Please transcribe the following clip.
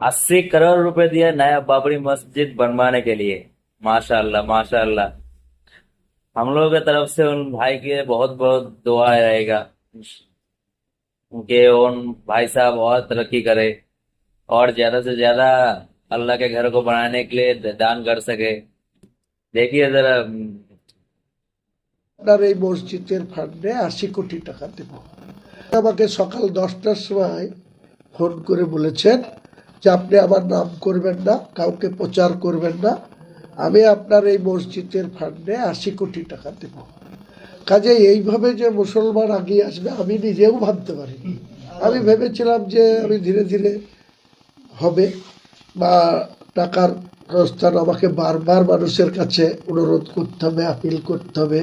80 करोड़ रुपए दिया नया बाबरी मस्जिद बनवाने के लिए। माशाल्लाह माशाल्लाह। हम लोगों की तरफ से उन भाई के बहुत बहुत दुआ रहेगा, उनके उन भाई साहब और तरक्की करे और ज्यादा से ज्यादा अल्लाह के घर को बनाने के लिए दान कर सके। देखिए जरा আপনার এই মসজিদের ফান্ডে ৮০ কোটি টাকা দেব। আমাকে সকাল 10টার সময় ফোন করে বলেছেন যে আপনি আমার নাম করবেন না, কাউকে প্রচার করবেন না, আমি আপনার এই মসজিদের ফান্ডে ৮০ কোটি টাকা দেব। কাজে এইভাবে যে মুসলমান আগিয়ে আসবে আমি নিজেও ভাবতে পারিনি। আমি ভেবেছিলাম যে আমি ধীরে ধীরে হবে বা টাকার প্রস্থান আমাকে বারবার মানুষের কাছে অনুরোধ করতে হবে, আপিল করতে হবে।